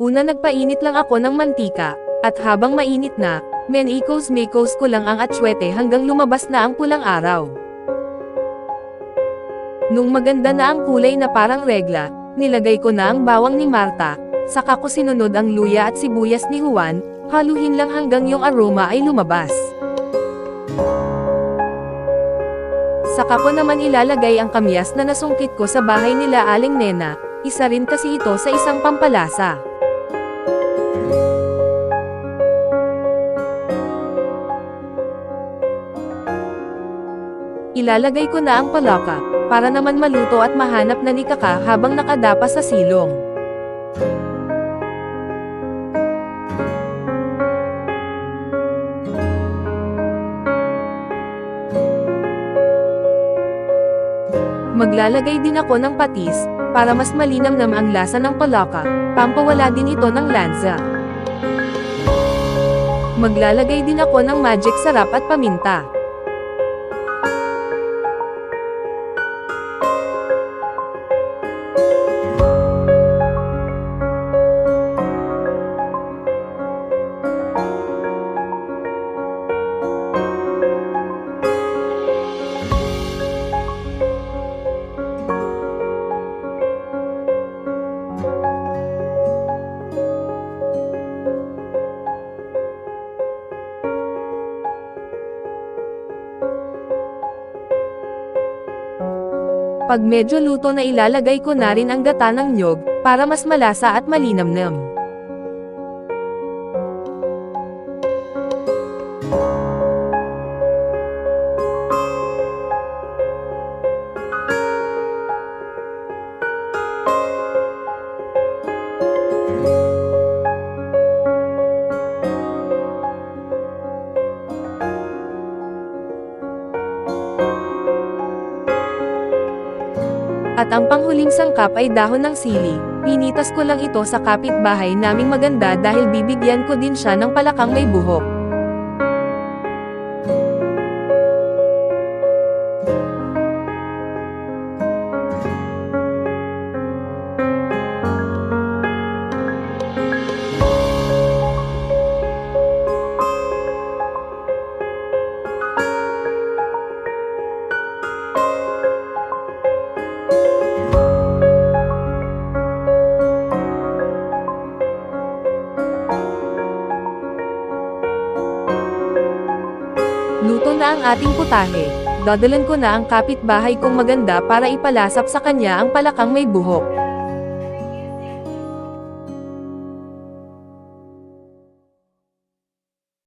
Una nagpainit lang ako ng mantika, at habang mainit na, menikos-mekos ko lang ang atsuete hanggang lumabas na ang pulang araw. Nung maganda na ang kulay na parang regla, nilagay ko na ang bawang ni Marta, saka ko sinunod ang luya at sibuyas ni Juan, haluhin lang hanggang yung aroma ay lumabas. Saka ko naman ilalagay ang kamyas na nasungkit ko sa bahay nila Aling Nena, isa rin kasi ito sa isang pampalasa. Ilalagay ko na ang palaka, para naman maluto at mahanap na ni Kaka habang nakadapa sa silong. Maglalagay din ako ng patis, para mas malinamnam ang lasa ng palaka, pampawala din ito ng lansa. Maglalagay din ako ng magic sarap at paminta. Pag medyo luto na ilalagay ko na rin ang gata ng niyog, para mas malasa at malinamnam. At ang panghuling sangkap ay dahon ng sili. Pinitas ko lang ito sa kapitbahay naming maganda dahil bibigyan ko din siya ng palakang may buhok. Luto na ang ating putahe. Dadalan ko na ang kapitbahay kong maganda para ipalasap sa kanya ang palakang may buhok.